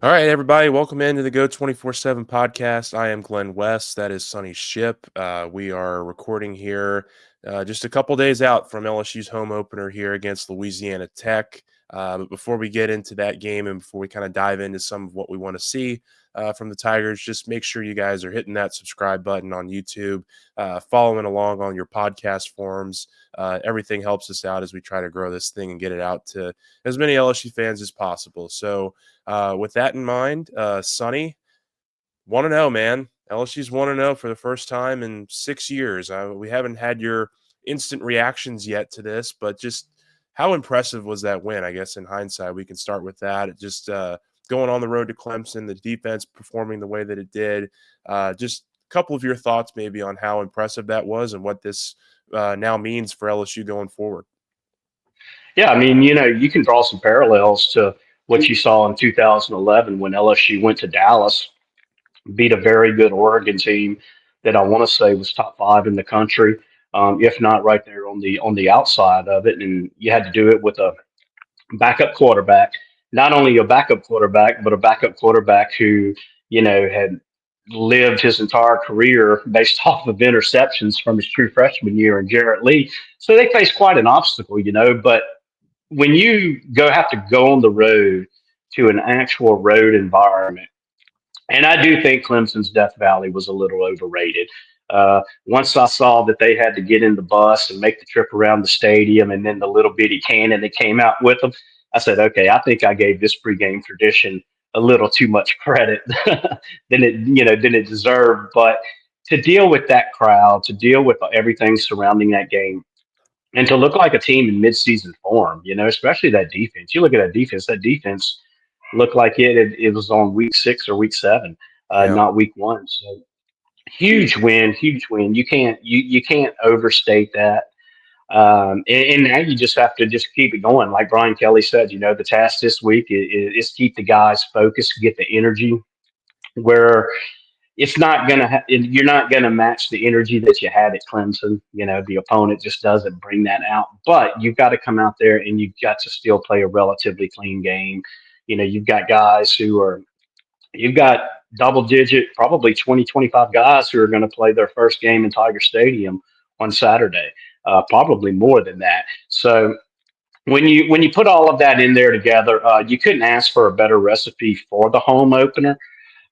All right, everybody, welcome into the Go 24/7 podcast. I am Glenn West. That is Sonny's ship. We are recording here just a couple days out from LSU's home opener here against Louisiana Tech. But before we get into that game and before we kind of dive into some of what we want to see from the Tigers, just make sure you guys are hitting that subscribe button on YouTube, following along on your podcast forums. Everything helps us out as we try to grow this thing and get it out to as many LSU fans as possible. So, with that in mind, Sonny, 1-0, man. LSU's 1-0 for the first time in 6 years. We haven't had your instant reactions yet to this, but just how impressive was that win? I guess in hindsight, we can start with that. It just going on the road to Clemson, the defense performing the way that it did. Just a couple of your thoughts maybe on how impressive that was and what this now means for LSU going forward. Yeah, I mean, you can draw some parallels to what you saw in 2011 when LSU went to Dallas, beat a very good Oregon team that I want to say was top five in the country, if not right there on the outside of it. And you had to do it with a backup quarterback, not only a backup quarterback, but a backup quarterback who had lived his entire career based off of interceptions from his true freshman year in Jarrett Lee. So they faced quite an obstacle, but when you have to go on the road to an actual road environment, and I do think Clemson's Death Valley was a little overrated. Once I saw that they had to get in the bus and make the trip around the stadium, and then the little bitty cannon that came out with them, I said, okay, I think I gave this pregame tradition a little too much credit than it deserved. But to deal with that crowd, to deal with everything surrounding that game, and to look like a team in midseason form, especially that defense. You look at that defense looked like it was on week 6 or week 7, Yeah. not week 1. So huge win, huge win. You can't overstate that. And now you just have to just keep it going. Like Brian Kelly said, the task this week is keep the guys focused, get the energy where it's not gonna you're not gonna match the energy that you had at Clemson. The opponent just doesn't bring that out. But you've got to come out there and you've got to still play a relatively clean game. You've got guys you've got double digit, probably 20, 25 guys who are going to play their first game in Tiger Stadium on Saturday. Probably more than that. So when you put all of that in there together, you couldn't ask for a better recipe for the home opener,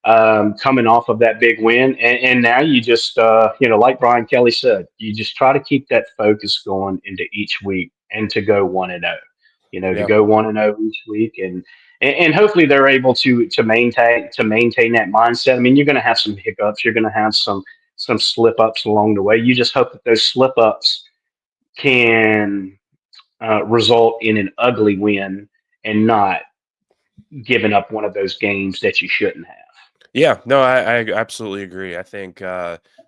coming off of that big win. And now you just, like Brian Kelly said, you just try to keep that focus going into each week and to go 1-0. To Yeah. go 1-0 each week, and hopefully they're able to maintain that mindset. I mean, you're going to have some hiccups, you're going to have some slip ups along the way. You just hope that those slip ups can result in an ugly win and not giving up one of those games that you shouldn't have. Yeah, no, I absolutely agree. I think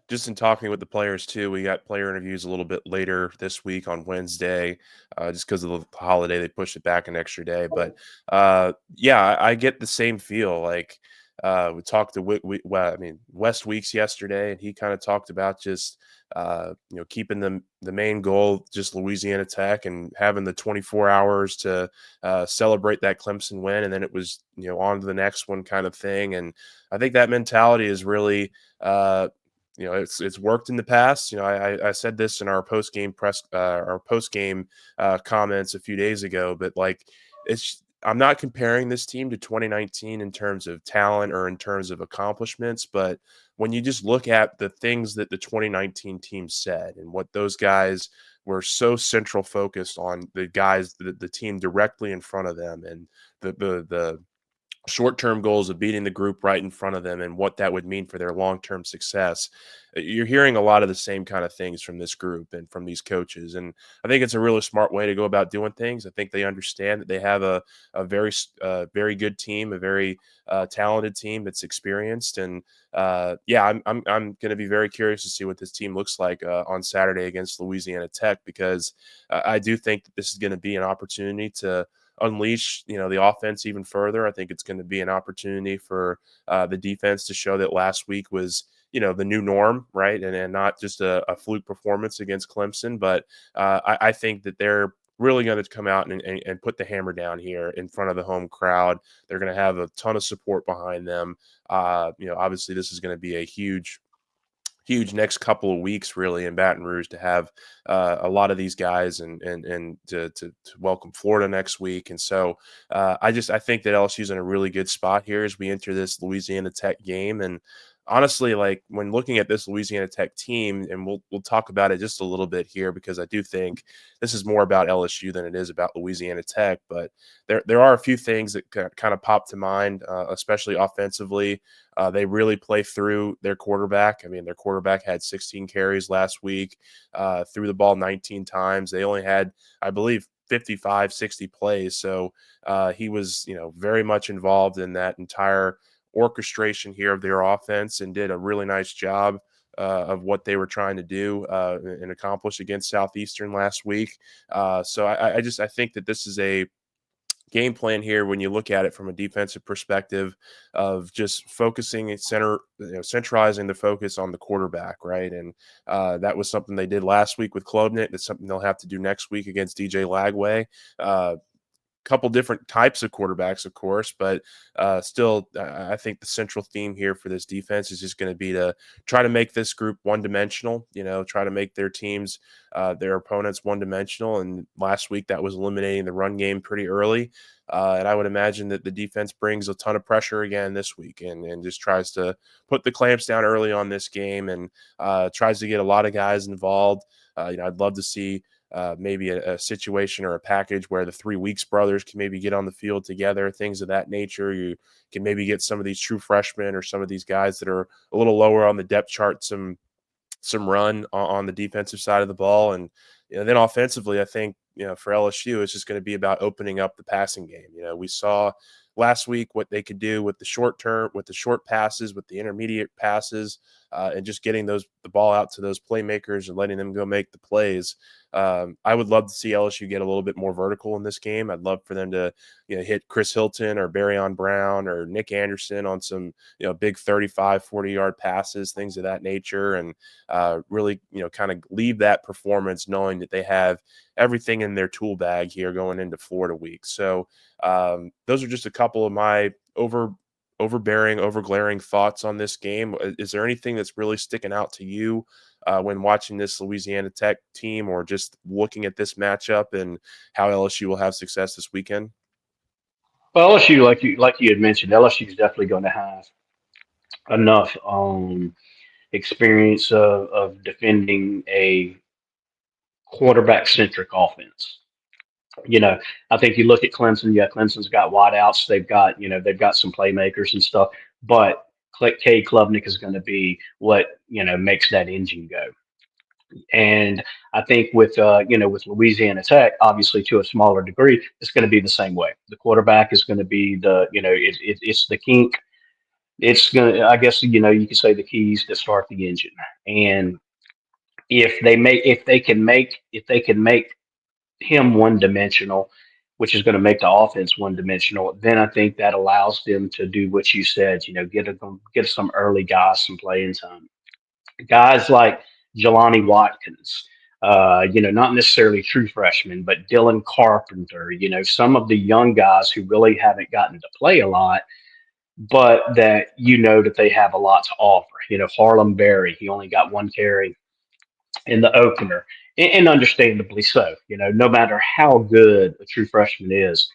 just in talking with the players too, we got player interviews a little bit later this week on Wednesday, just because of the holiday, they pushed it back an extra day. But yeah, I get the same feel. Like we talked to West Weeks yesterday, and he kind of talked about just keeping the main goal just Louisiana Tech and having the 24 hours to celebrate that Clemson win, and then it was on to the next one kind of thing. And I think that mentality is really, it's worked in the past. I said this in our post game comments a few days ago, but like I'm not comparing this team to 2019 in terms of talent or in terms of accomplishments, but when you just look at the things that the 2019 team said and what those guys were so central focused on, the guys, the team directly in front of them, and the short-term goals of beating the group right in front of them and what that would mean for their long-term success. You're hearing a lot of the same kind of things from this group and from these coaches. And I think it's a really smart way to go about doing things. I think they understand that they have a very good team, a very talented team that's experienced. And yeah, I'm going to be very curious to see what this team looks like on Saturday against Louisiana Tech, because I do think that this is going to be an opportunity to unleash the offense even further. I think it's going to be an opportunity for the defense to show that last week was the new norm, right? And not just a fluke performance against Clemson, but I think that they're really going to come out and put the hammer down here in front of the home crowd. They're going to have a ton of support behind them. Obviously, this is going to be a huge next couple of weeks really in Baton Rouge to have a lot of these guys and to welcome Florida next week. And so I think that LSU's in a really good spot here as we enter this Louisiana Tech game. And honestly, like when looking at this Louisiana Tech team, and we'll talk about it just a little bit here because I do think this is more about LSU than it is about Louisiana Tech. But there are a few things that kind of pop to mind, especially offensively. They really play through their quarterback. I mean, their quarterback had 16 carries last week, threw the ball 19 times. They only had, I believe, 55, 60 plays. So he was, very much involved in that entire orchestration here of their offense and did a really nice job of what they were trying to do and accomplish against Southeastern last week. So I think that this is a game plan here when you look at it from a defensive perspective of just focusing and centralizing the focus on the quarterback, right? And that was something they did last week with Klubnik. That's something they'll have to do next week against DJ Lagway. Couple different types of quarterbacks, of course, but still, I think the central theme here for this defense is just going to be to try to make this group one dimensional. Try to make their teams, their opponents, one dimensional. And last week, that was eliminating the run game pretty early. And I would imagine that the defense brings a ton of pressure again this week and just tries to put the clamps down early on this game and tries to get a lot of guys involved. I'd love to see maybe a situation or a package where the 3 Weeks brothers can maybe get on the field together, things of that nature. You can maybe get some of these true freshmen or some of these guys that are a little lower on the depth chart some run on the defensive side of the ball. And then offensively, I think for LSU, it's just going to be about opening up the passing game. We saw last week what they could do with the short term, with the short passes, with the intermediate passes, and just getting the ball out to those playmakers and letting them go make the plays. I would love to see LSU get a little bit more vertical in this game. I'd love for them to hit Chris Hilton or Barryon Brown or Nick Anderson on some big 35, 40-yard passes, things of that nature, and really kind of leave that performance knowing that they have everything in their tool bag here going into Florida week. So those are just a couple of my overbearing, overglaring thoughts on this game. Is there anything that's really sticking out to you when watching this Louisiana Tech team, or just looking at this matchup and how LSU will have success this weekend? Well, LSU, like you had mentioned, LSU is definitely going to have enough experience of defending a quarterback centric offense. You know, I think you look at Clemson. Yeah, Clemson's got wideouts. They've got some playmakers and stuff. But Cade Klubnik is going to be what makes that engine go. And I think with Louisiana Tech, obviously to a smaller degree, it's going to be the same way. The quarterback is going to be it's the kink. It's going to, I guess, you could say the keys to start the engine. And if they can make him one dimensional, which is going to make the offense one dimensional, then I think that allows them to do what you said. Get some early guys some playing time. Guys like Jelani Watkins, not necessarily true freshmen, but Dylan Carpenter. Some of the young guys who really haven't gotten to play a lot, but that that they have a lot to offer. Harlem Berry, he only got one carry in the opener, and understandably so. No matter how good a true freshman is,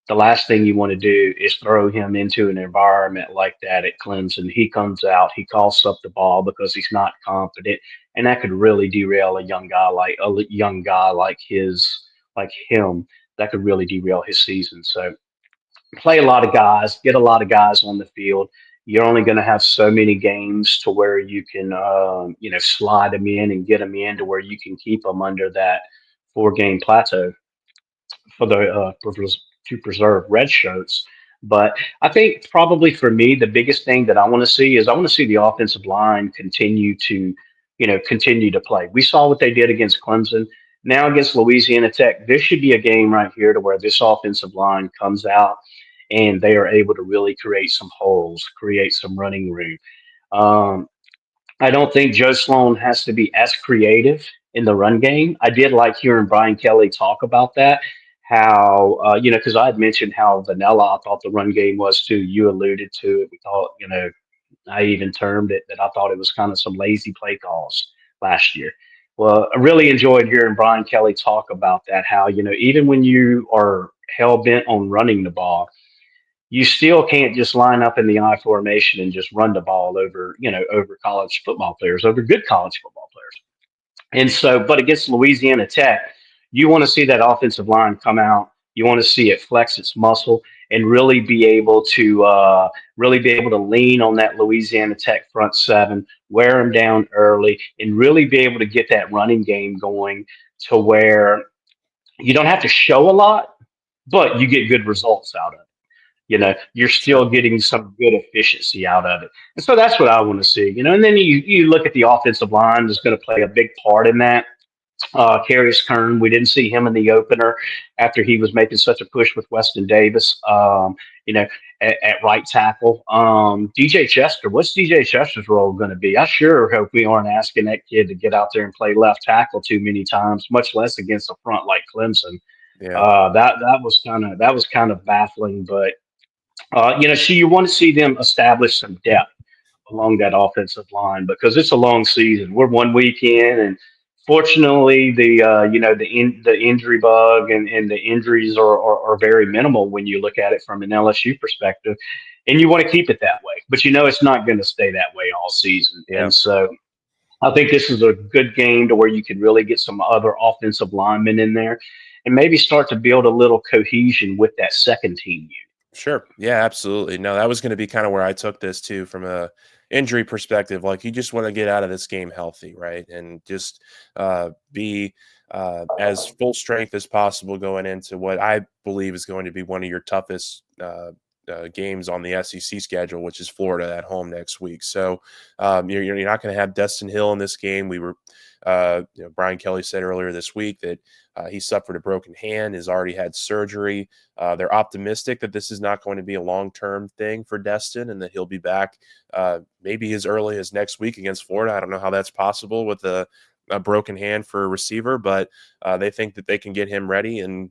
the last thing you want to do is throw him into an environment like that at Clemson. He comes out, he coughs up the ball because he's not confident, and that could really derail a young guy like him. That could really derail his season. So play a lot of guys, get a lot of guys on the field. You're only going to have so many games to where you can, slide them in and get them in to where you can keep them under that 4 game plateau for to preserve red shirts. But I think probably for me, the biggest thing that I want to see is I want to see the offensive line continue to play. We saw what they did against Clemson. Now against Louisiana Tech, this should be a game right here to where this offensive line comes out and they are able to really create some holes, create some running room. Um, I don't think Joe Sloan has to be as creative in the run game. I did like hearing Brian Kelly talk about that. How because I had mentioned how vanilla I thought the run game was too. You alluded to it. We thought, I even termed it that I thought it was kind of some lazy play calls last year. Well, I really enjoyed hearing Brian Kelly talk about that. How even when you are hell bent on running the ball, you still can't just line up in the I formation and just run the ball over college football players, over good college football players. And so, but against Louisiana Tech, you want to see that offensive line come out. You want to see it flex its muscle and really be able to lean on that Louisiana Tech front seven, wear them down early, and really be able to get that running game going to where you don't have to show a lot, but you get good results out of it. You're Sure. still getting some good efficiency out of it. And so that's what I want to see, and then you look at the offensive line is going to play a big part in that. Carius Kern, we didn't see him in the opener after he was making such a push with Weston Davis, you know, at right tackle. DJ Chester, what's DJ Chester's role going to be? I sure hope we aren't asking that kid to get out there and play left tackle too many times, much less against a front like Clemson. Yeah. That was kind of baffling, but so you want to see them establish some depth along that offensive line because it's a long season. We're one week in, and fortunately, the injury bug and the injuries are very minimal when you look at it from an LSU perspective, and you want to keep it that way. But it's not going to stay that way all season, Yeah. and so. I think this is a good game to where you could really get some other offensive linemen in there and maybe start to build a little cohesion with that second team unit. Sure. Yeah, absolutely. No, that was going to be kind of where I took this too from a injury perspective. Like you just want to get out of this game healthy, right? And just be as full strength as possible going into what I believe is going to be one of your toughest games on the SEC schedule, which is Florida at home next week. So you're not going to have Destin Hill in this game. Brian Kelly said earlier this week that he suffered a broken hand, has already had surgery. They're optimistic that this is not going to be a long-term thing for Destin and that he'll be back maybe as early as next week against Florida. I don't know how that's possible with a broken hand for a receiver, but they think that they can get him ready and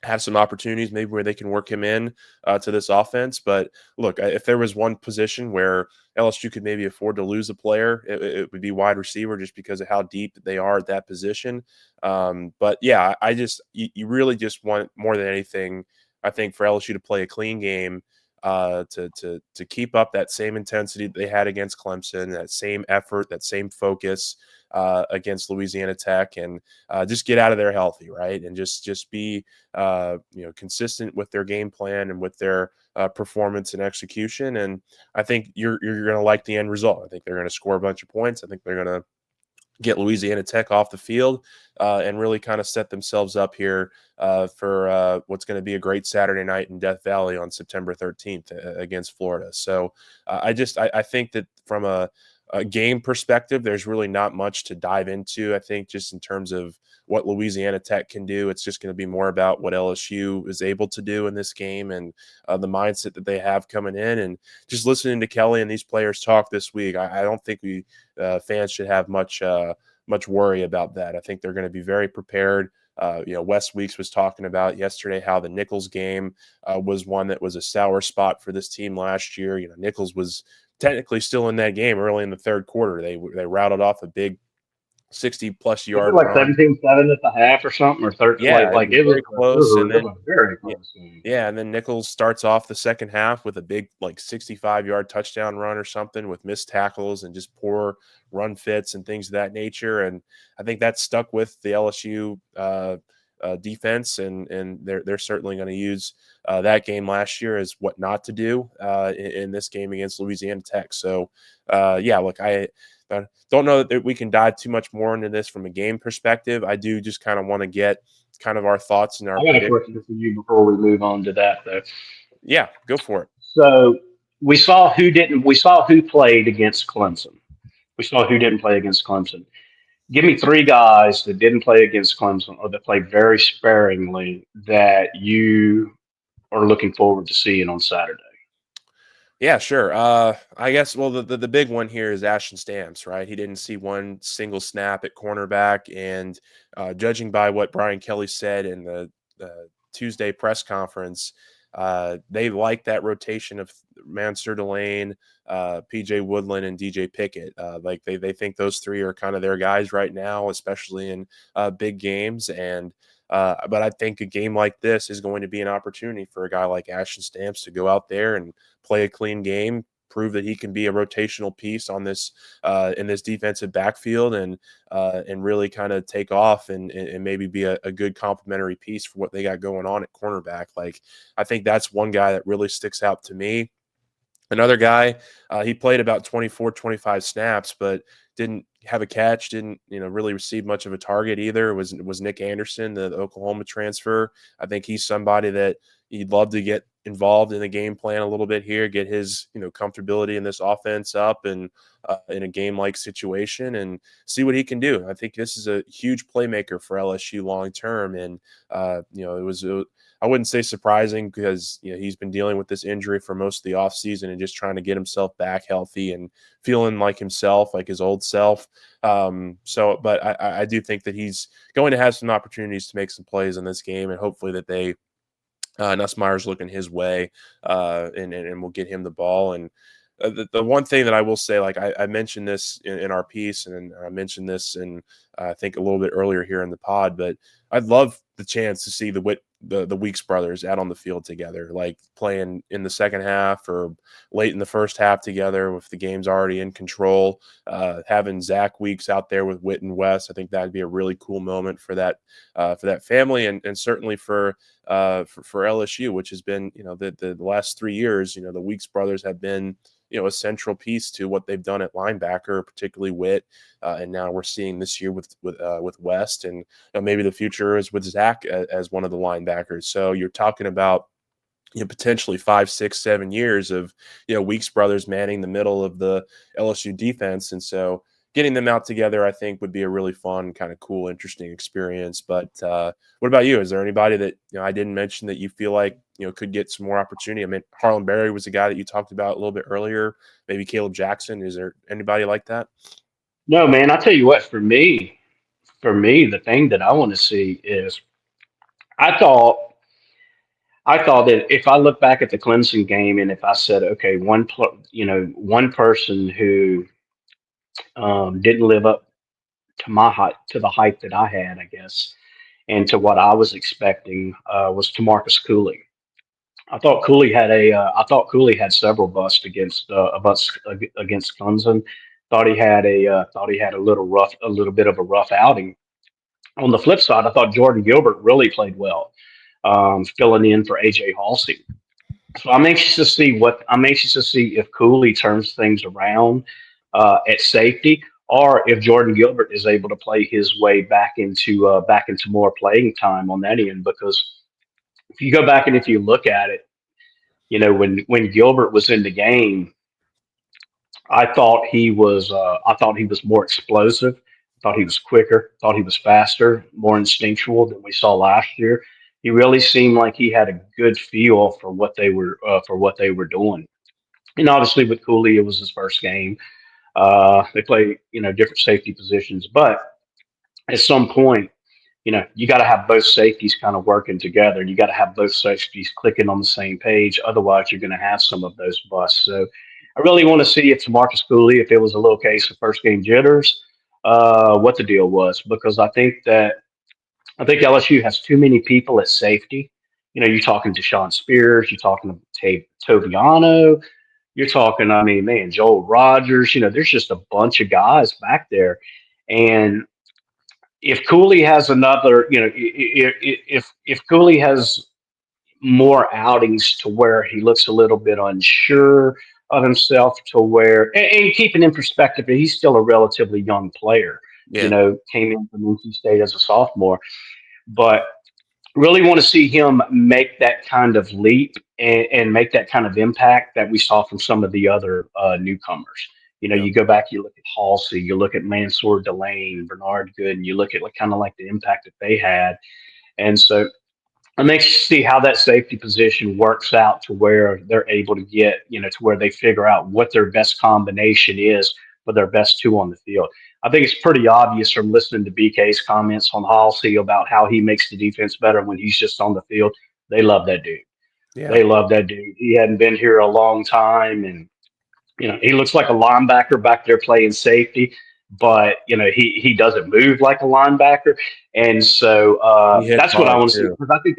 have some opportunities maybe where they can work him in to this offense. But look, if there was one position where LSU could maybe afford to lose a player, it would be wide receiver just because of how deep they are at that position. But yeah, you really just want more than anything, I think, for LSU to play a clean game. To keep up that same intensity that they had against Clemson, that same effort, that same focus against Louisiana Tech, and just get out of there healthy, right? And just be consistent with their game plan and with their performance and execution. And I think you're going to like the end result. I think they're going to score a bunch of points. I think they're going to get Louisiana Tech off the field and really kind of set themselves up here for what's going to be a great Saturday night in Death Valley on September 13th against Florida. So I think that from a game perspective, there's really not much to dive into. I think just in terms of what Louisiana Tech can do, it's just going to be more about what LSU is able to do in this game and the mindset that they have coming in. And just listening to Kelly and these players talk this week, I don't think we fans should have much worry about that. I think they're going to be very prepared. Wes Weeks was talking about yesterday how the Nichols game was one that was a sour spot for this team last year. Nichols was technically still in that game early in the third quarter. They routed off a big 60 plus Was it yard like run. 17-7 at the half or something, or 13? Yeah, it Like was it was, very close. And it then was a very yeah, close game. yeah, and then Nichols starts off the second half with a big, like 65-yard touchdown run or something with missed tackles and just poor run fits and things of that nature. And I think that stuck with the LSU defense, and they're certainly going to use that game last year as what not to do in this game against Louisiana Tech. So, yeah, look, I don't know that we can dive too much more into this from a game perspective. I do just kind of want to get kind of our thoughts and our I got a predictions. question for you before we move on to that, though. Yeah, go for it. So we saw who didn't. We saw who played against Clemson. We saw who didn't play against Clemson. Give me three guys that didn't play against Clemson or that played very sparingly that you are looking forward to seeing on Saturday. Yeah, sure. I guess well the big one here is Ashton Stamps, right? He didn't see one single snap at cornerback, and judging by what Brian Kelly said in the Tuesday press conference, they like that rotation of Mansur Delane, PJ Woodland, and DJ Pickett. Like they think those three are kind of their guys right now, especially in big games. And but I think a game like this is going to be an opportunity for a guy like Ashton Stamps to go out there and play a clean game, prove that he can be a rotational piece on this in this defensive backfield, and really kind of take off and maybe be a good complementary piece for what they got going on at cornerback. Like I think that's one guy that really sticks out to me. Another guy, he played about 24, 25 snaps, but didn't have a catch, didn't, really receive much of a target either. Was Nick Anderson, the Oklahoma transfer. I think he's somebody that you'd love to get involved in the game plan a little bit here, get his, comfortability in this offense up and in a game like situation and see what he can do. I think this is a huge playmaker for LSU long term. And, I wouldn't say surprising because he's been dealing with this injury for most of the offseason and just trying to get himself back healthy and feeling like himself, like his old self. But I do think that he's going to have some opportunities to make some plays in this game, and hopefully that they Nussmeier's looking his way, and we'll get him the ball. And the one thing that I will say, like I mentioned this in our piece, and I mentioned this in I think a little bit earlier here in the pod, but I'd love the chance to see the Weeks brothers out on the field together, like playing in the second half or late in the first half together with the game's already in control. Having Zach Weeks out there with Whit and West, I think that'd be a really cool moment for that family, and certainly for LSU, which has been the last 3 years. The Weeks brothers have been a central piece to what they've done at linebacker, particularly Witt, and now we're seeing this year with West, and maybe the future is with Zach as one of the linebackers. So you're talking about potentially 5, 6, 7 years of Weeks brothers manning the middle of the LSU defense, and so getting them out together, I think, would be a really fun, kind of cool, interesting experience. But what about you? Is there anybody that I didn't mention that you feel like could get some more opportunity? I mean, Harlan Berry was a guy that you talked about a little bit earlier. Maybe Caleb Jackson. Is there anybody like that? No, man, I tell you what, for me, the thing that I want to see is I thought I thought that if I look back at the Clemson game and if I said, okay, one person who didn't live up to my height, to the height that I had, I guess, and to what I was expecting, was Tamarcus Cooley. I thought Cooley had several busts against Clemson. Thought he had a little bit of a rough outing. On the flip side, I thought Jordan Gilbert really played well, filling in for AJ Halsey. So I'm anxious to see if Cooley turns things around at safety, or if Jordan Gilbert is able to play his way back into more playing time on that end. Because if you go back and if you look at it, when Gilbert was in the game, I thought he was more explosive. Thought he was quicker. Thought he was faster, more instinctual than we saw last year. He really seemed like he had a good feel for what they were doing. And obviously with Cooley, it was his first game. They play different safety positions, but at some point, you got to have both safeties kind of working together. You got to have both safeties clicking on the same page. Otherwise, you're going to have some of those busts. So I really want to see if Marcus Cooley, if it was a little case of first game jitters, what the deal was, because I think LSU has too many people at safety. You're talking to Sean Spears, you're talking to Toviano, you're talking, I mean, man, Joel Rogers. There's just a bunch of guys back there, and if Cooley has another, if Cooley has more outings to where he looks a little bit unsure of himself, to where, and keeping in perspective that he's still a relatively young player. Yeah, Came in from NC State as a sophomore, but really want to see him make that kind of leap and make that kind of impact that we saw from some of the other newcomers. yeah, You go back, you look at Halsey, you look at Mansour Delane, Bernard Good, and you look at kind of like the impact that they had. And so it makes you see how that safety position works out to where they're able to get, to where they figure out what their best combination is for their best two on the field. I think it's pretty obvious from listening to BK's comments on Halsey about how he makes the defense better when he's just on the field. They love that dude. Yeah. They love that dude. He hadn't been here a long time, and he looks like a linebacker back there playing safety, but he doesn't move like a linebacker, and so He hits that's what I hard want to see too. because I think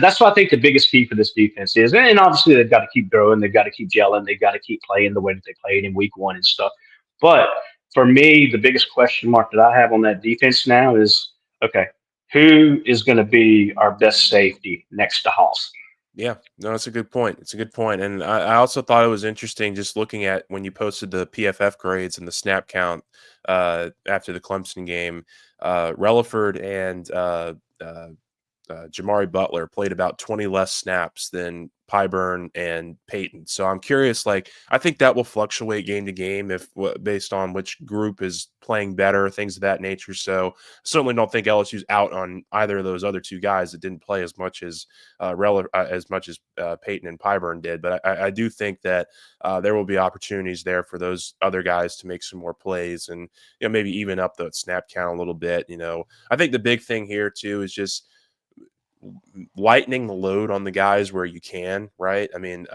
that's what I think the biggest key for this defense is, and obviously they've got to keep growing, they've got to keep gelling, they've got to keep playing the way that they played in week one and stuff. But for me, the biggest question mark that I have on that defense now is okay, who is going to be our best safety next to Halsey? Yeah, no, it's a good point. It's a good point, and I also thought it was interesting just looking at when you posted the PFF grades and the snap count after the Clemson game. Relaford and Jamari Butler played about 20 less snaps than Pyburn and Peyton. So I'm curious, like, I think that will fluctuate game to game if based on which group is playing better, things of that nature. So certainly don't think LSU's out on either of those other two guys that didn't play as much as Peyton and Pyburn did. But I do think that there will be opportunities there for those other guys to make some more plays and maybe even up the snap count a little bit. I think the big thing here too is just lightening the load on the guys where you can, right? I mean,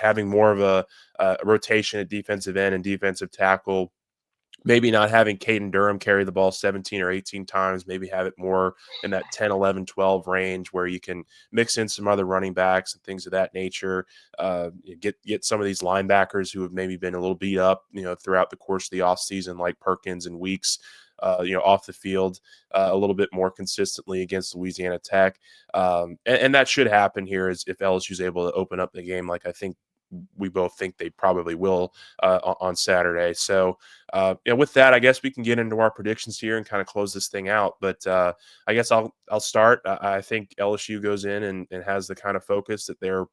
having more of a rotation at defensive end and defensive tackle, maybe not having Caden Durham carry the ball 17 or 18 times, maybe have it more in that 10, 11, 12 range where you can mix in some other running backs and things of that nature. Get some of these linebackers who have maybe been a little beat up, throughout the course of the offseason, like Perkins and Weeks, off the field a little bit more consistently against Louisiana Tech. And that should happen here is if LSU is able to open up the game like I think we both think they probably will on Saturday. So, with that, I guess we can get into our predictions here and kind of close this thing out. But I guess I'll start. I think LSU goes in and has the kind of focus that they're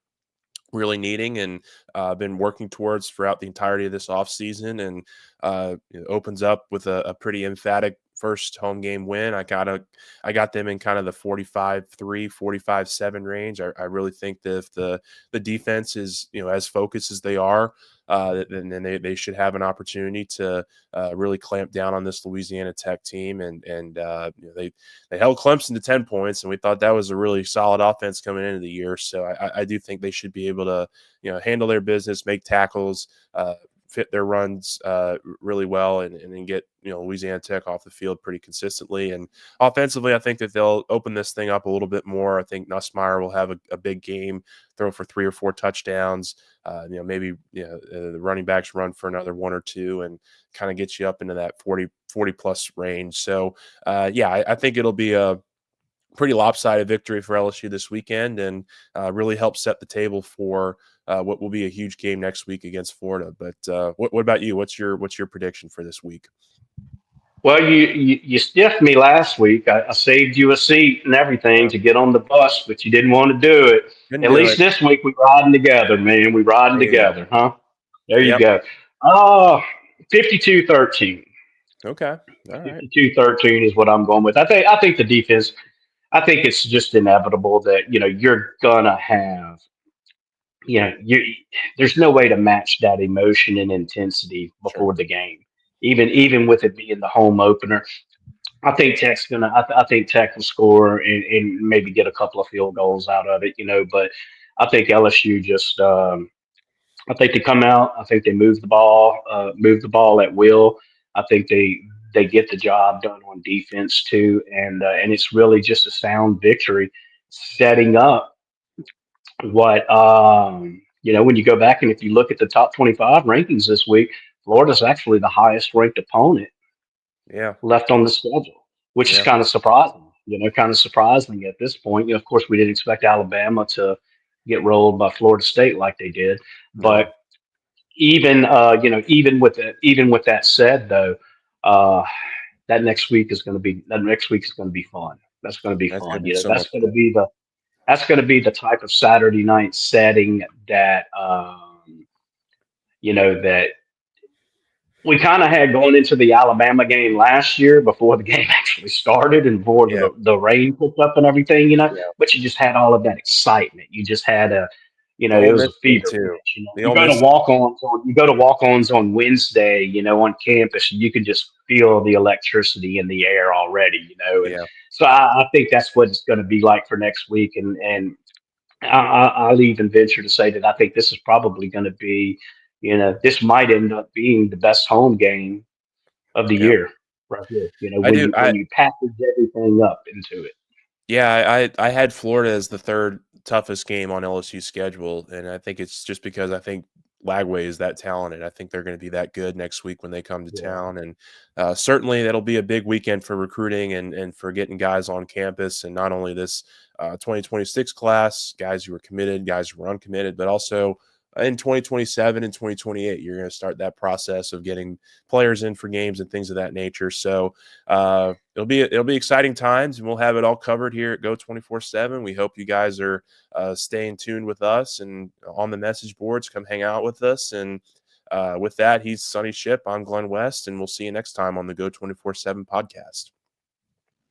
really needing and been working towards throughout the entirety of this offseason, and it opens up with a pretty emphatic first home game win. I got them in kind of the 45-3, 45-7 range. I really think that if the defense is as focused as they are, then they should have an opportunity to really clamp down on this Louisiana Tech team, and they held Clemson to 10 points, and we thought that was a really solid offense coming into the year. So I do think they should be able to, handle their business, make tackles, fit their runs really well, and then get Louisiana Tech off the field pretty consistently. And offensively, I think that they'll open this thing up a little bit more. I think Nussmeier will have a big game, throw for 3 or 4 touchdowns. Maybe the running backs run for another 1 or 2, and kind of get you up into that 40 plus range. So I think it'll be a pretty lopsided victory for LSU this weekend, and really help set the table for what will be a huge game next week against Florida. But what about you? What's your prediction for this week? Well, you stiffed me last week. I saved you a seat and everything to get on the bus, but you didn't want to do it. Didn't At do least it. this week we riding together, man. We riding There you go. together, huh? There you Yep. go. Oh, 52-13. Okay. All right. 52-13 is what I'm going with. I think the defense, I think it's just inevitable that, you're gonna have, you there's no way to match that emotion and intensity Sure. before the game. Even with it being the home opener, I think Tech's gonna. I think Tech will score and maybe get a couple of field goals out of it, But I think LSU just. I think they come out. I think they move the ball at will. I think they get the job done on defense too, and it's really just a sound victory, setting up what when you go back and if you look at the top 25 rankings this week, Florida's actually the highest ranked opponent Yeah. left on the schedule, which is Yeah. kind of surprising. Kind of surprising at this point. Of course, we didn't expect Alabama to get rolled by Florida State like they did, No. but even with that said, though, uh, that next week is going to be fun. That's going to be That's gonna fun. be so That's much going to fun. be the type of Saturday night setting that that we kind of had going into the Alabama game last year before the game actually started and before Yeah. the rain picked up and everything, Yeah. but you just had all of that excitement. You just had The it Ole was Miss a game fever too. pitch. The Ole Miss. You go to walk-ons on Wednesday, on campus, and you can just feel the electricity in the air already, and Yeah. so I think that's what it's going to be like for next week, and I'll even venture to say that I think this is probably going to be, this might end up being the best home game of the Yeah. year right here. I When do. you package everything up into it. Yeah, I had Florida as the 3rd toughest game on LSU's schedule, and I think it's just because I think Lagway is that talented. I think they're gonna be that good next week when they come to Yeah. town, and, certainly that'll be a big weekend for recruiting and for getting guys on campus, and not only this, 2026 class, guys who are committed, guys who are uncommitted, but also in 2027 and 2028, you're gonna start that process of getting players in for games and things of that nature, so, it'll be exciting times, and we'll have it all covered here at Go 24/7. We hope you guys are staying tuned with us and on the message boards. Come hang out with us. And with that, he's Sonny Ship. I'm Glenn West, and we'll see you next time on the Go 24/7 podcast.